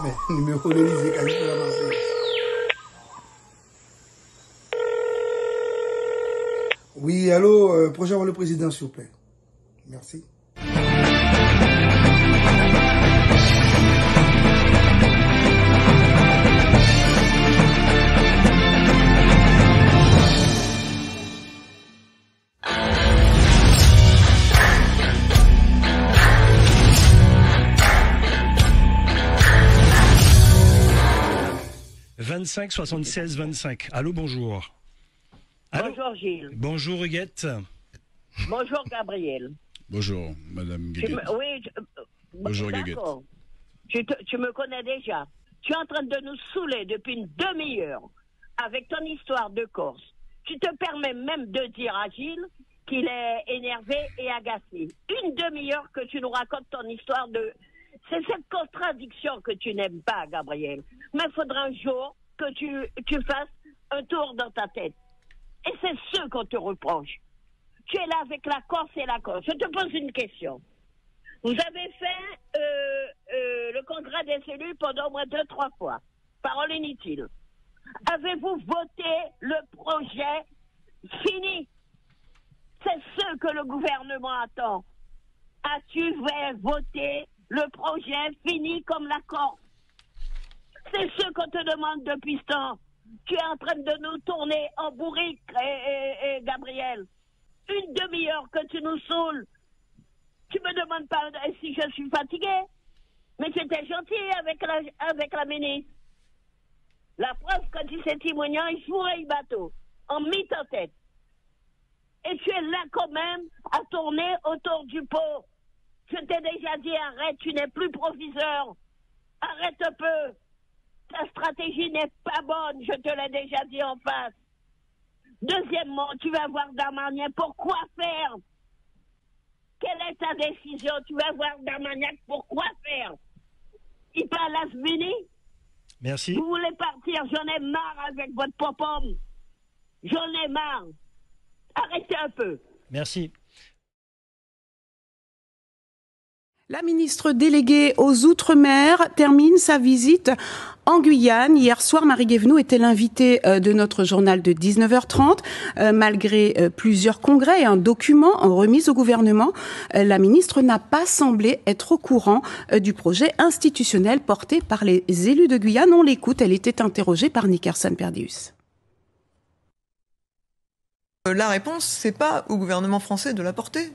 Mais numéro de l'Élysée, quand même, la Marseille. Oui, allô, prochain le président, s'il vous plaît. Merci. « 25 76 25. Allô, bonjour. Allô. Bonjour Gilles. Bonjour Huguette. Bonjour Gabriel. Bonjour Madame Guéguette. Bonjour Guéguette. Tu me connais déjà. Tu es en train de nous saouler depuis une demi-heure avec ton histoire de Corse. Tu te permets même de dire à Gilles qu'il est énervé et agacé. Une demi-heure que tu nous racontes ton histoire de... C'est cette contradiction que tu n'aimes pas, Gabriel. Mais il faudra un jour que tu fasses un tour dans ta tête. Et c'est ce qu'on te reproche. Tu es là avec la Corse et la Corse. Je te pose une question. Vous avez fait le congrès des élus pendant au moins 2-3 fois. Parole inutile. Avez-vous voté le projet fini? C'est ce que le gouvernement attend. As-tu voté le projet fini comme la Corse? C'est ce qu'on te demande depuis ce temps. Tu es en train de nous tourner en bourrique, Gabriel. Une demi-heure que tu nous saoules. Tu me demandes pas si je suis fatiguée. Mais j'étais gentil avec la ministre. La preuve, quand il s'est témoigné, il fourrait le bateau. En mit-en-tête. Et tu es là quand même à tourner autour du pot. Je t'ai déjà dit, arrête, tu n'es plus proviseur. Arrête un peu. Ta stratégie n'est pas bonne, je te l'ai déjà dit en face. Deuxièmement, tu vas voir Darmanin. Pourquoi faire? Quelle est ta décision? Tu vas voir Darmanin. Pourquoi faire? Il parle à Sveni. Merci. Vous voulez partir? J'en ai marre avec votre pom-pom. J'en ai marre. Arrêtez un peu. Merci. La ministre déléguée aux Outre-mer termine sa visite en Guyane. Hier soir, Marie Guévenoux était l'invitée de notre journal de 19h30. Malgré plusieurs congrès et un document remis au gouvernement, la ministre n'a pas semblé être au courant du projet institutionnel porté par les élus de Guyane. On l'écoute, elle était interrogée par Nickerson Perdius. La réponse, c'est pas au gouvernement français de la porter.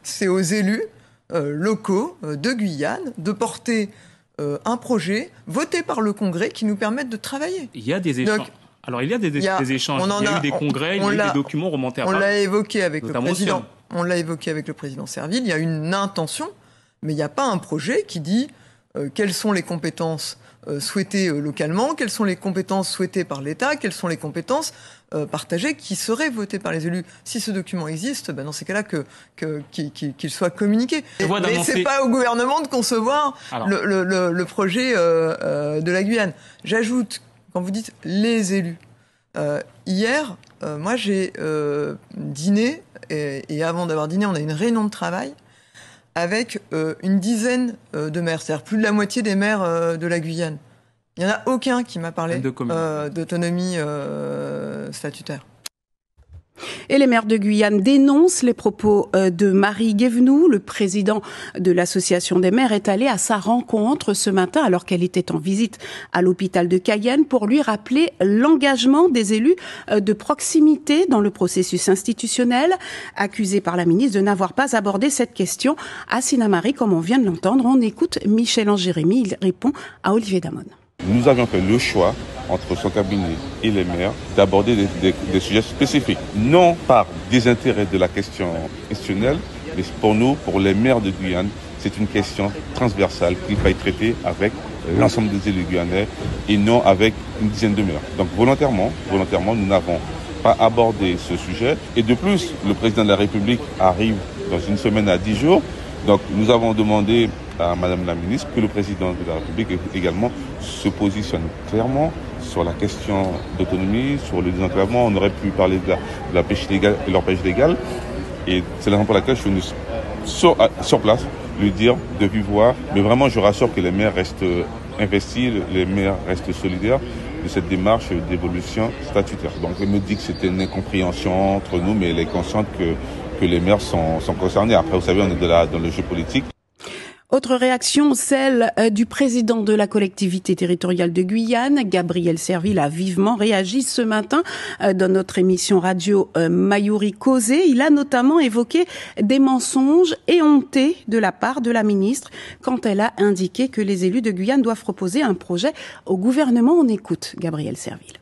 C'est aux élus locaux de Guyane de porter un projet voté par le Congrès qui nous permette de travailler. Il y a des échanges. Alors, il y a des échanges. Il y a eu des congrès, il y a eu des documents remontés à Paris. On l'a évoqué avec le président. On l'a évoqué avec le président Serville. Il y a une intention, mais il n'y a pas un projet qui dit quelles sont les compétences souhaitées localement, quelles sont les compétences souhaitées par l'État, quelles sont les compétences partagées qui seraient votées par les élus. Si ce document existe, dans ces cas-là, qu'il soit communiqué. Mais c'est pas au gouvernement de concevoir le projet de la Guyane. J'ajoute, quand vous dites les élus, hier, moi j'ai dîné, et avant d'avoir dîné, on a une réunion de travail avec une dizaine de maires, c'est-à-dire plus de la moitié des maires de la Guyane. Il n'y en a aucun qui m'a parlé d'autonomie statutaire. Et les maires de Guyane dénoncent les propos de Marie Guévenoux. Le président de l'association des maires est allé à sa rencontre ce matin alors qu'elle était en visite à l'hôpital de Cayenne pour lui rappeler l'engagement des élus de proximité dans le processus institutionnel. Accusé par la ministre de n'avoir pas abordé cette question à Sinnamary, comme on vient de l'entendre, on écoute Michel-Ange Jérémy. Il répond à Olivier Damon. Nous avions fait le choix, entre son cabinet et les maires, d'aborder des sujets spécifiques. Non par désintérêt de la question institutionnelle, mais pour nous, pour les maires de Guyane, c'est une question transversale qu'il faut traiter avec l'ensemble des élus guyanais et non avec une dizaine de maires. Donc volontairement, nous n'avons pas abordé ce sujet. Et de plus, le président de la République arrive dans une semaine à 10 jours. Donc nous avons demandé à Madame la ministre que le président de la République également se positionne clairement sur la question d'autonomie, sur le désenclavement. On aurait pu parler de la pêche légale et leur pêche légale. Et c'est la raison pour laquelle je suis venu sur place lui dire de vive voix. Mais vraiment, je rassure que les maires restent investis, les maires restent solidaires de cette démarche d'évolution statutaire. Donc elle me dit que c'était une incompréhension entre nous, mais elle est consciente que les maires sont concernés. Après, vous savez, on est dans le jeu politique. Autre réaction, celle du président de la collectivité territoriale de Guyane, Gabriel Serville, a vivement réagi ce matin dans notre émission radio Mayuri Causé. Il a notamment évoqué des mensonges éhontés de la part de la ministre quand elle a indiqué que les élus de Guyane doivent proposer un projet au gouvernement. On écoute Gabriel Serville.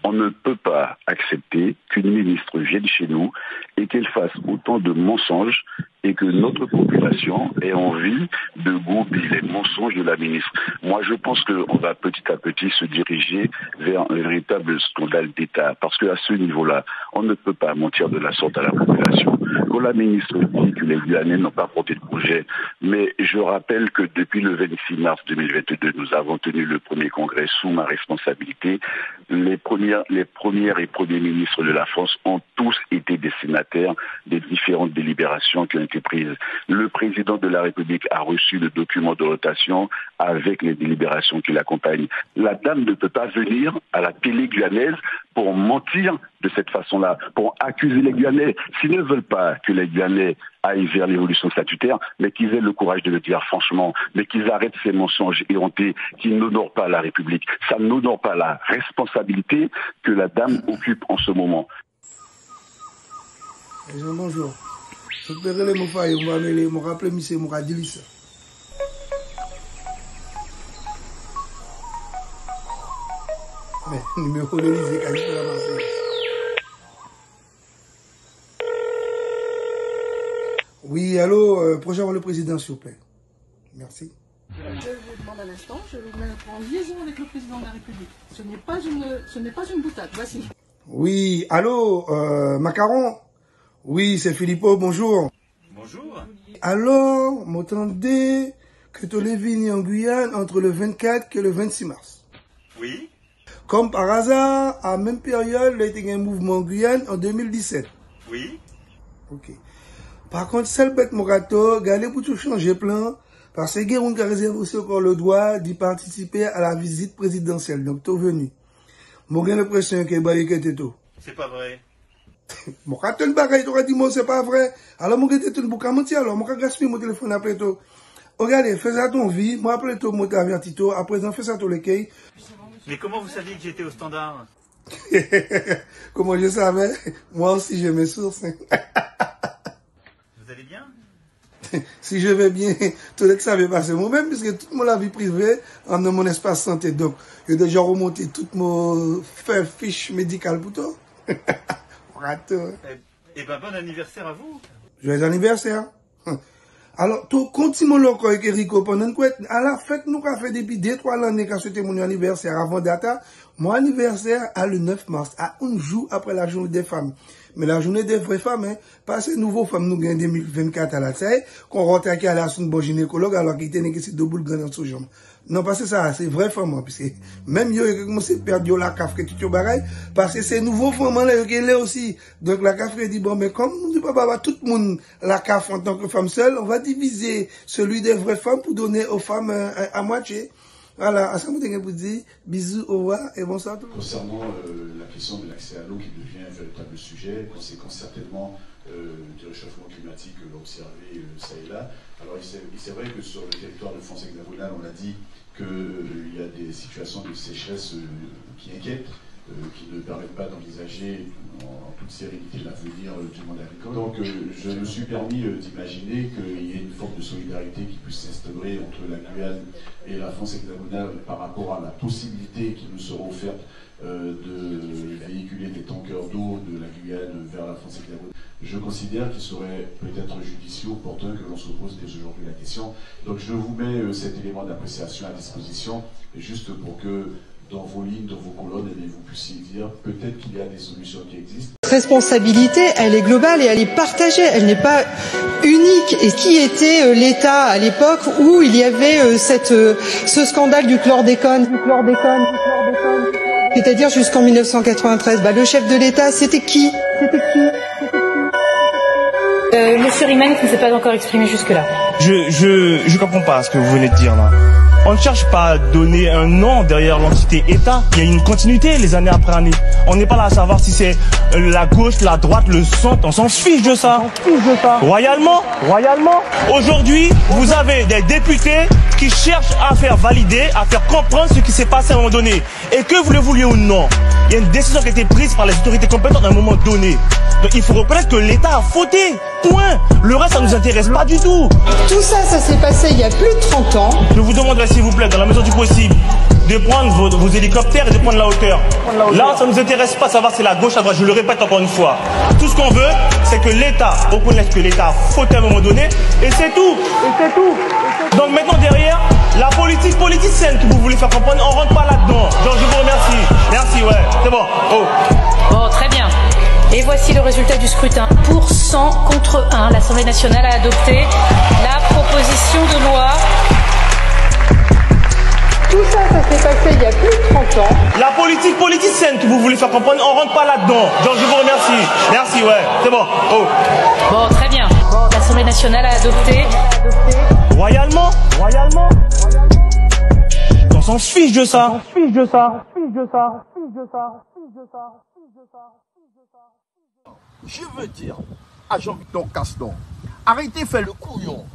On ne peut pas accepter qu'une ministre vienne chez nous et qu'elle fasse autant de mensonges et que notre population ait envie de gober les mensonges de la ministre. Moi, je pense qu'on va petit à petit se diriger vers un véritable scandale d'État. Parce qu'à ce niveau-là, on ne peut pas mentir de la sorte à la population. Quand la ministre dit que les Guyanais n'ont pas porté de projet, mais je rappelle que depuis le 26 mars 2022, nous avons tenu le premier congrès sous ma responsabilité. Les premiers et premiers ministres de la France ont tous été destinataires des différentes délibérations qui ont été prises. Le président de la République a reçu le document de rotation avec les délibérations qui l'accompagnent. La dame ne peut pas venir à la télé guyanaise pour mentir de cette façon-là, pour accuser les Guyanais. S'ils ne veulent pas que les Guyanais aillent vers l'évolution statutaire, mais qu'ils aient le courage de le dire franchement, mais qu'ils arrêtent ces mensonges éhontés qui n'honorent pas la République. Ça n'honore pas la responsabilité que la dame occupe en ce moment. Bonjour. Je peux me rappeler M. Mouradilis. Numéro de l'Élysée, oui, allô, prochain le président, s'il vous plaît. Merci. Je vous demande un instant, je vais vous mettre en liaison avec le président de la République. Ce n'est pas une boutade, voici. Oui, allô, Macaron. Oui, c'est Philippot, bonjour. Bonjour. Alors, m'entendez que tu es venu en Guyane entre le 24 et le 26 mars. Oui. Comme par hasard, à la même période, il y a eu un mouvement en Guyane en 2017. Oui. Ok. Par contre, celle bête Morato, galé pour tout changer plan, parce que Guéron a réservé aussi encore le droit d'y participer à la visite présidentielle. Donc, tu es venu. Moi, j'ai l'impression que c'est tout. C'est pas vrai. Moi, quand tu bagay, tu as dit, moi, c'est pas vrai. Alors, moi, j'ai tout le mentir. Alors, moi, j'ai gaspillé mon téléphone après tout. Regardez, fais ça ton vie. Moi, après tout, moi, t'ai averti tout. À présent, fais ça ton lequel. Mais comment vous saviez que j'étais au standard? Comment je savais? Moi aussi, j'ai mes sources. Vous allez bien? Si je vais bien, tout le savait passer moi-même, puisque toute mon vie privée, en mon espace santé. Donc, j'ai déjà remonté toute mon fiche médicale pour toi. Eh ben, bon anniversaire à vous. Joyeux anniversaire. Alors, tu continues encore avec Rico pendant quoi? À la fête, nous avons fait depuis 2-3 années quand c'était mon anniversaire avant data. Mon anniversaire à le 9 mars, à un jour après la journée des femmes. Mais la journée des vraies femmes, hein, parce que nouveau femmes nous gagnons 2024 à la taille, qu'on rentre à la son bon gynécologue alors qu'il était négocié de boule grande dans son jambe. Non, parce que ça, c'est vrai femme, parce que même yo, qui commence à perdre la café que tu bagaille, parce que c'est nouveau femme là, qui est là aussi. Donc la café dit, bon, mais comme nous ne pouvons pas tout le monde la café en tant que femme seule, on va diviser celui des vraies femmes pour donner aux femmes à moitié. Voilà, à ce moment vous dire, bisous, au revoir et bonsoir à tous. Concernant la question de l'accès à l'eau qui devient un véritable sujet, conséquence certainement du réchauffement climatique que l'on observé ça et là. Alors c'est vrai que sur le territoire de France hexagonale, on a dit qu'il y a des situations de sécheresse qui inquiètent, qui ne permettent pas d'envisager en toute sérénité l'avenir du monde agricole. Donc je me suis permis d'imaginer qu'il y ait une forme de solidarité qui puisse s'instaurer entre la Guyane et la France hexagonale par rapport à la possibilité qui nous sera offerte de véhiculer des tankers d'eau de la Guyane vers la France hexagonale. Je considère qu'il serait peut-être judicieux, opportun que l'on se pose dès aujourd'hui la question. Donc je vous mets cet élément d'appréciation à disposition, juste pour que dans vos lignes, dans vos colonnes, vous puissiez dire peut-être qu'il y a des solutions qui existent. La responsabilité, elle est globale et elle est partagée, elle n'est pas unique. Et qui était l'État à l'époque où il y avait ce scandale du chlordécone, c'est-à-dire jusqu'en 1993. Le chef de l'État, c'était qui? Monsieur Riemann qui ne s'est pas encore exprimé jusque-là. Je comprends pas ce que vous venez de dire là. On ne cherche pas à donner un nom derrière l'entité État. Il y a une continuité les années après année. On n'est pas là à savoir si c'est la gauche, la droite, le centre. On s'en fiche de ça. Royalement. Aujourd'hui, vous avez des députés qui cherchent à faire valider, à faire comprendre ce qui s'est passé à un moment donné. Et que vous le vouliez ou non, il y a une décision qui a été prise par les autorités compétentes à un moment donné. Donc il faut reconnaître que l'État a fauté. Point. Le reste, ça ne nous intéresse pas du tout. Tout ça, ça s'est passé il y a plus de 30 ans. Je vous demanderai, s'il vous plaît, dans la mesure du possible, de prendre vos hélicoptères et de prendre la hauteur. Là, ça ne nous intéresse pas de savoir si c'est la gauche, la droite. Je le répète encore une fois. Tout ce qu'on veut, c'est que l'État reconnaisse que l'État a fauté à un moment donné. Et c'est tout. Donc maintenant, derrière, la politique politicienne que vous voulez faire comprendre, on ne rentre pas là-dedans. Donc je vous remercie. Merci, ouais. C'est bon. Bon, très bien. Et voici le résultat du scrutin. Pour 100 contre 1, l'Assemblée nationale a adopté la proposition de loi. Tout ça, ça s'est passé il y a plus de 30 ans. La politique politicienne que vous voulez faire comprendre, on ne rentre pas là-dedans. Donc je vous remercie. Merci, ouais. C'est bon. Bon, très bien. L'Assemblée nationale a adopté. Royalement. On s'en fiche de ça. Je veux dire à Jean-Victor Castor, arrêtez de faire le couillon.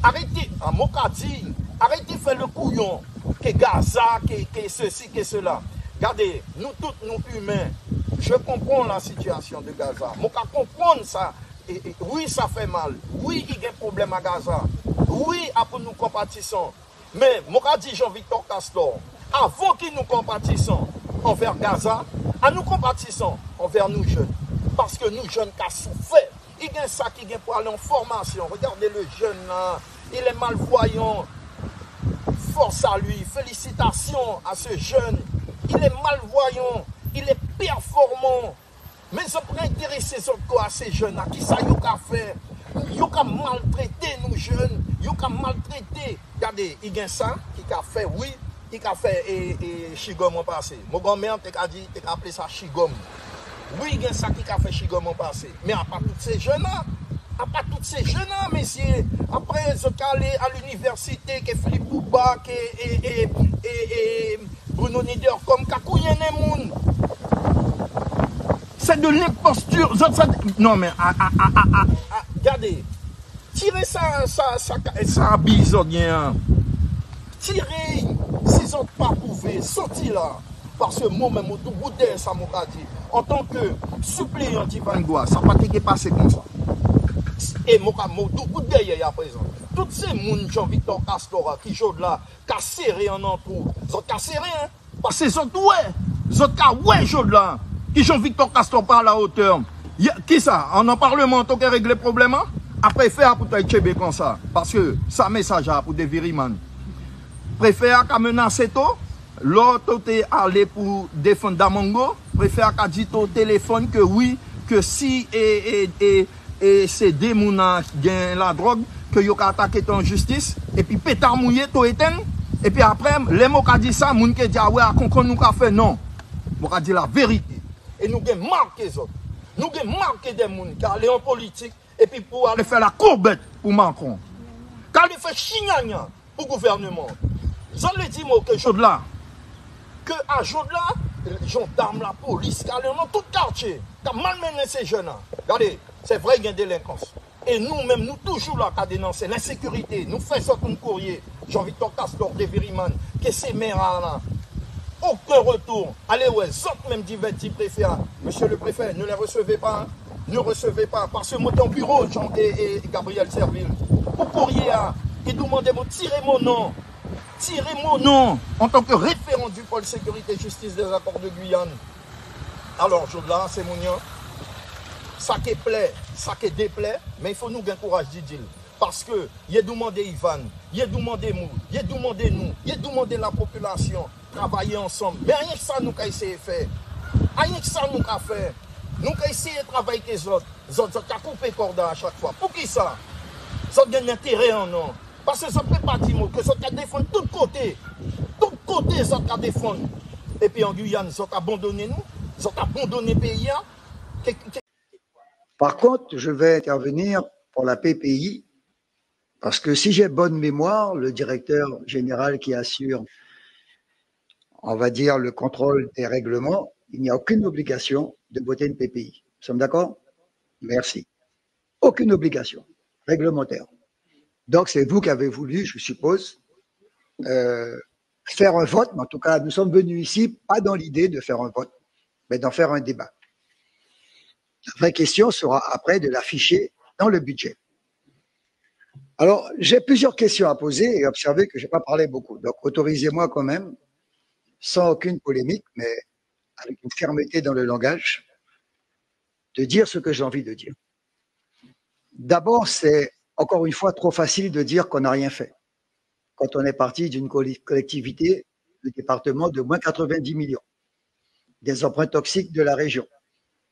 Arrêtez, à Mokadi, arrêtez de faire le couillon. Que Gaza, que ceci, que cela. Regardez, nous tous, nous humains, je comprends la situation de Gaza. Je comprends ça. Oui, ça fait mal. Oui, il y a un problème à Gaza. Oui, après nous compatissons. Mais, Mokadi Jean-Victor Castor, avant que nous compatissons envers Gaza, nous compatissons envers nous jeunes. Parce que nous jeunes qui avons souffert. Il y a ça qui vient pour aller en formation. Regardez le jeune là, il est malvoyant. Force à lui, félicitations à ce jeune. Il est malvoyant, il est performant. Mais je peux intéresser à ces jeunes à qui ça y a fait. Il a maltraité nous jeunes, il a maltraité. Regardez, il y a ça qui a fait, oui, qui a fait et Chigom en passé. Mon grand-mère t'a dit, t'a appelé ça Chigom. Oui, il y a ça qui a fait Chigom en passé. Mais à part tous ces jeunes-là, messieurs, après, ils sont allés à l'université, que Philippe Bouba, et Bruno Nieder, comme Kakouyen Moun. C'est de l'imposture. Non, mais, regardez, tirez ça bisonien. Tirez, s'ils n'ont pas prouvé, sortez là. Parce que moi-même, au bout de ça, m'a dit, en tant que suppléant d'Ivangoa, ça n'a pas passé comme ça. Et moi, au bout de à présent, tous ces gens, Jean-Victor Castor, qui jouent là, qui ont serré en entour, ils ont serré, hein, parce que ils ont jouent là, qui Jean-Victor Castor par la hauteur. Qui ça? En parlement, on a réglé le problème, après faire pour Taïchebe comme ça, parce que ça message pour des viriman. Préfère qu'à menacer tout. L'autre est allé pour défendre Damongo, préfère qu'à dire au téléphone que oui, que si c'est des mouna qui gagnent la drogue, que yo ka attaqué en justice, et puis pétard mouillé, to éteint, et puis après, les mots qui dit ça, moun qui dit, ah ouais, qu'on nous a fait, non. Moi qui dit la vérité. Et nous avons marqué ça. Nous avons marqué des gens qui allaient en politique, et puis pour aller faire la courbette pour Macron. Qui allaient faire chignagna pour le gouvernement. J'en ai dit, moi, que Jodla, que à Jodla, les gendarmes, la police, qui allaient dans tout le quartier, qui a malmené ces jeunes-là. Regardez, c'est vrai qu'il y a une délinquance. Et nous-mêmes, nous toujours là, qu'à dénoncer l'insécurité. Nous faisons un courrier, Jean-Victor Castor, de Viriman, que ces maires-là, aucun retour. Allez, ouais, autres même divertis préfets. Monsieur le préfet, ne les recevez pas. Hein. Ne recevez pas. Parce que moi, dans le bureau, Jean et Gabriel Serville, pour courrier, ils demandaient de tirer mon nom. Tirez mon nom en tant que référent du pôle sécurité et justice des accords de Guyane. Alors, Jodla, c'est mon nom. Ça qui plaît, ça qui déplaît, mais il faut nous gagner courage, dit-il. Parce que, il a demandé Ivan, il a demandé nous, il a demandé nous, il a demandé la population, travailler ensemble. Mais rien que ça, nous avons essayé de faire. Rien que ça, nous avons fait. Nous avons essayé de travailler avec les autres. Les autres ont coupé corde à chaque fois. Pour qui ça? Ils ont gagné intérêt en nous. Parce que ça ne peut pas dire que ça ont défendu de tous côtés. De tous côtés, ça ont défendu. Et puis en Guyane, ils ont abandonné nous. Ils ont abandonné le pays. Par contre, je vais intervenir pour la PPI, parce que si j'ai bonne mémoire, le directeur général qui assure, on va dire, le contrôle des règlements, il n'y a aucune obligation de voter une PPI. Nous sommes d'accord? Merci. Aucune obligation réglementaire. Donc, c'est vous qui avez voulu, je suppose, faire un vote. Mais en tout cas, nous sommes venus ici, pas dans l'idée de faire un vote, mais d'en faire un débat. La vraie question sera après de l'afficher dans le budget. Alors, j'ai plusieurs questions à poser et observez que je n'ai pas parlé beaucoup. Donc, autorisez-moi quand même, sans aucune polémique, mais avec une fermeté dans le langage, de dire ce que j'ai envie de dire. D'abord, c'est encore une fois trop facile de dire qu'on n'a rien fait. Quand on est parti d'une collectivité, le département de moins 90 millions, des emprunts toxiques de la région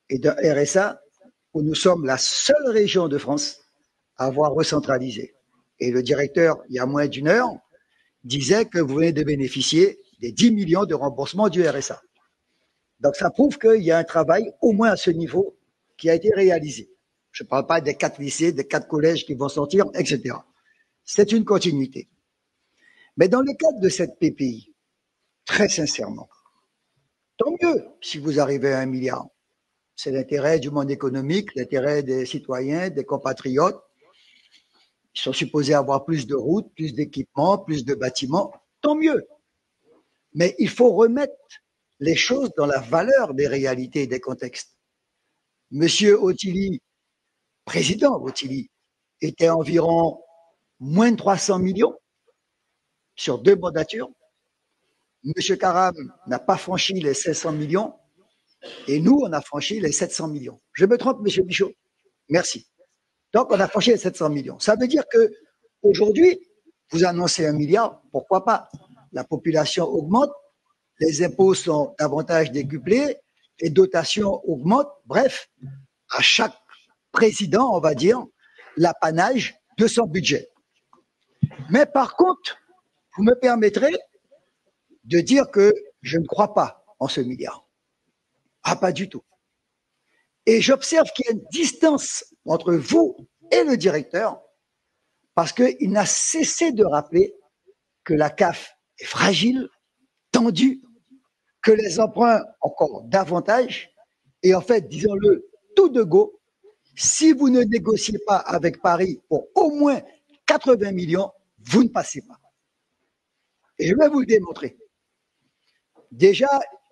et d'un RSA où nous sommes la seule région de France à avoir recentralisé. Et le directeur, il y a moins d'une heure, disait que vous venez de bénéficier des 10 millions de remboursement du RSA. Donc ça prouve qu'il y a un travail, au moins à ce niveau, qui a été réalisé. Je ne parle pas des 4 lycées, des 4 collèges qui vont sortir, etc. C'est une continuité. Mais dans le cadre de cette PPI, très sincèrement, tant mieux si vous arrivez à 1 milliard. C'est l'intérêt du monde économique, l'intérêt des citoyens, des compatriotes. Ils sont supposés avoir plus de routes, plus d'équipements, plus de bâtiments. Tant mieux. Mais il faut remettre les choses dans la valeur des réalités et des contextes. Monsieur Otili, président Otili, était environ moins de 300 millions sur 2 mandatures. Monsieur Karam n'a pas franchi les 500 millions et nous, on a franchi les 700 millions. Je me trompe, monsieur Michaud? Merci. Donc, on a franchi les 700 millions. Ça veut dire que aujourd'hui, vous annoncez 1 milliard, pourquoi pas? La population augmente, les impôts sont davantage décuplés, les dotations augmentent. Bref, à chaque président, on va dire, l'apanage de son budget. Mais par contre, vous me permettrez de dire que je ne crois pas en ce milliard. Ah, pas du tout. Et j'observe qu'il y a une distance entre vous et le directeur parce qu'il n'a cessé de rappeler que la CAF est fragile, tendue, que les emprunts encore davantage. Et en fait, disons-le tout de go, si vous ne négociez pas avec Paris pour au moins 80 millions, vous ne passez pas. Et je vais vous le démontrer. Déjà,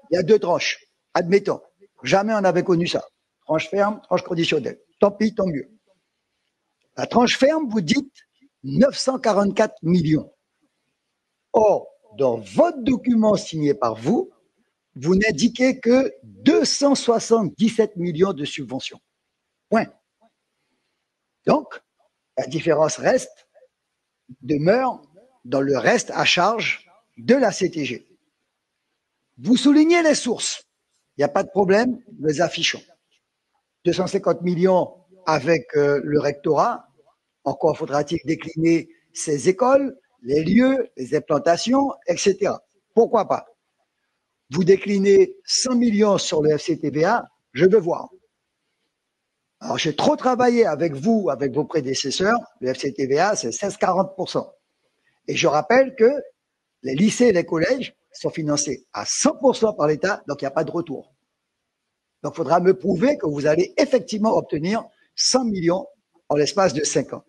il y a 2 tranches. Admettons, jamais on n'avait connu ça. Tranche ferme, tranche conditionnelle. Tant pis, tant mieux. La tranche ferme, vous dites 944 millions. Or, dans votre document signé par vous, vous n'indiquez que 277 millions de subventions. Point. Donc, la différence demeure dans le reste à charge de la CTG. Vous soulignez les sources. Il n'y a pas de problème, nous les affichons. 250 millions avec le rectorat. Encore faudra-t-il décliner ces écoles, les lieux, les implantations, etc. Pourquoi pas? Vous déclinez 100 millions sur le FCTVA, je veux voir. Alors, j'ai trop travaillé avec vous, avec vos prédécesseurs. Le FCTVA, c'est 16,40%. Et je rappelle que les lycées et les collèges sont financés à 100% par l'État, donc il n'y a pas de retour. Donc, il faudra me prouver que vous allez effectivement obtenir 100 millions en l'espace de 5 ans.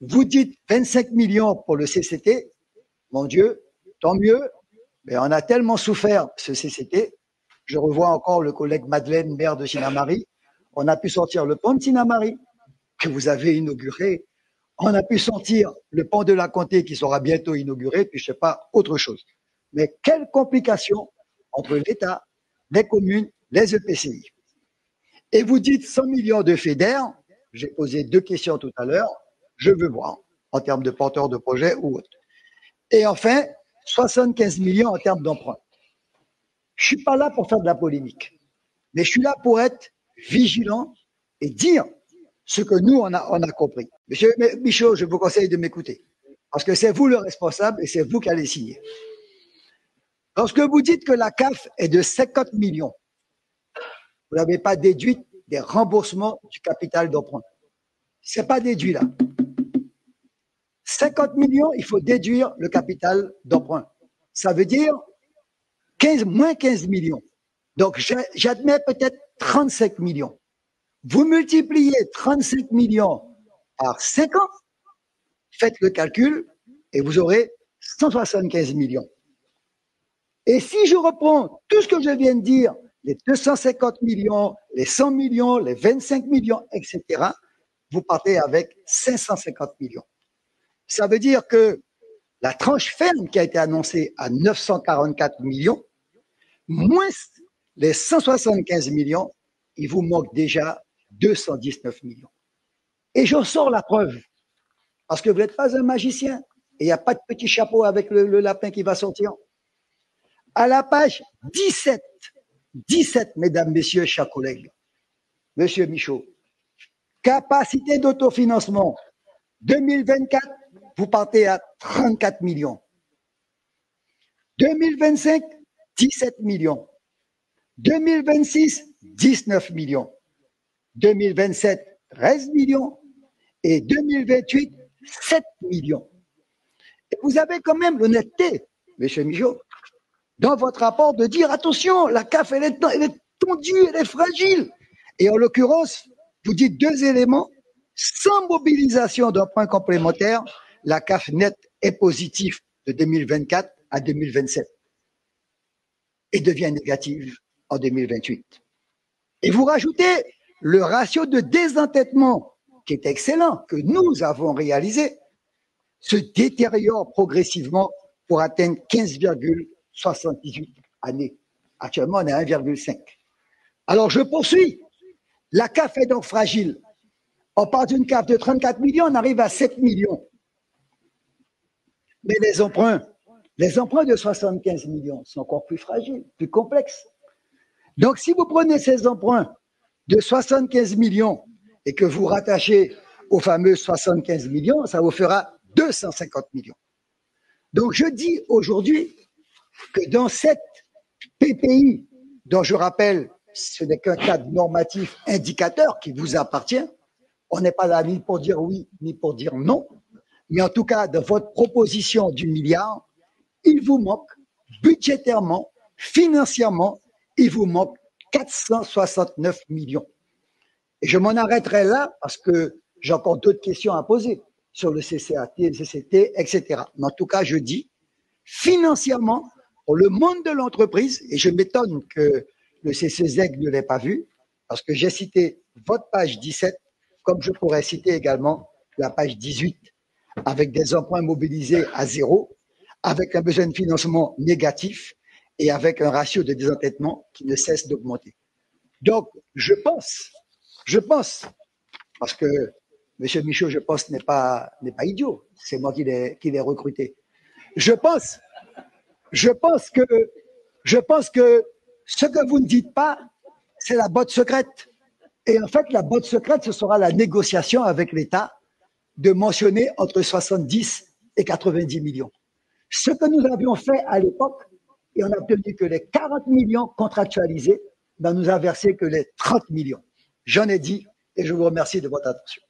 Vous dites 25 millions pour le CCT. Mon Dieu, tant mieux. Mais on a tellement souffert, ce CCT. Je revois encore le collègue Madeleine, maire de Sinnamary. On a pu sortir le pont de Sinnamary, que vous avez inauguré. On a pu sortir le pont de la Comté, qui sera bientôt inauguré, puis je ne sais pas, autre chose. Mais quelle complication entre l'État, les communes, les EPCI. Et vous dites 100 millions de FEDER. J'ai posé 2 questions tout à l'heure. Je veux voir, en termes de porteurs de projet ou autre. Et enfin, 75 millions en termes d'emprunt. Je ne suis pas là pour faire de la polémique, mais je suis là pour être vigilant et dire ce que nous, on a compris. Monsieur Michaud, je vous conseille de m'écouter, parce que c'est vous le responsable et c'est vous qui allez signer. Lorsque vous dites que la CAF est de 50 millions, vous n'avez pas déduit des remboursements du capital d'emprunt. C'est pas déduit là. 50 millions, il faut déduire le capital d'emprunt. Ça veut dire moins 15 millions. Donc, j'admets peut-être 35 millions. Vous multipliez 35 millions par 5 ans, faites le calcul et vous aurez 175 millions. Et si je reprends tout ce que je viens de dire, les 250 millions, les 100 millions, les 25 millions, etc., vous partez avec 550 millions. Ça veut dire que la tranche ferme qui a été annoncée à 944 millions, moins les 175 millions, il vous manque déjà 219 millions. Et j'en sors la preuve, parce que vous n'êtes pas un magicien, et il n'y a pas de petit chapeau avec le lapin qui va sortir. À la page 17, mesdames, messieurs, chers collègues, monsieur Michaud, capacité d'autofinancement, 2024, vous partez à 34 millions. 2025, 17 millions. 2026, 19 millions. 2027, 13 millions. Et 2028, 7 millions. Et vous avez quand même l'honnêteté, monsieur Michaud, dans votre rapport de dire, attention, la CAF, elle est tendue, elle est fragile. Et en l'occurrence, vous dites 2 éléments. Sans mobilisation d'emprunts complémentaires, la CAF nette est positive de 2024 à 2027 et devient négative en 2028. Et vous rajoutez le ratio de désendettement, qui est excellent, que nous avons réalisé, se détériore progressivement pour atteindre 15,78 années. Actuellement, on est à 1,5. Alors, je poursuis. La CAF est donc fragile. On part d'une CAF de 34 millions, on arrive à 7 millions. Mais les emprunts de 75 millions sont encore plus fragiles, plus complexes. Donc, si vous prenez ces emprunts de 75 millions et que vous rattachez aux fameux 75 millions, ça vous fera 250 millions. Donc, je dis aujourd'hui que dans cette PPI, dont je rappelle, ce n'est qu'un cadre normatif indicateur qui vous appartient, on n'est pas là ni pour dire oui, ni pour dire non, mais en tout cas, de votre proposition du milliard, il vous manque budgétairement, financièrement, il vous manque 469 millions. Et je m'en arrêterai là parce que j'ai encore d'autres questions à poser sur le CCAT, le CCT, etc. Mais en tout cas, je dis, financièrement, pour le monde de l'entreprise, et je m'étonne que le CCZEG ne l'ait pas vu, parce que j'ai cité votre page 17, comme je pourrais citer également la page 18, avec des emprunts mobilisés à 0, avec un besoin de financement négatif et avec un ratio de désendettement qui ne cesse d'augmenter. Donc, je pense, parce que M. Michaud, je pense, n'est pas idiot, c'est moi qui l'ai recruté. Je pense que ce que vous ne dites pas, c'est la botte secrète. Et en fait, la botte secrète, ce sera la négociation avec l'État de mentionner entre 70 et 90 millions. Ce que nous avions fait à l'époque, et on a obtenu que les 40 millions contractualisés, ben nous a versé que les 30 millions. J'en ai dit et je vous remercie de votre attention.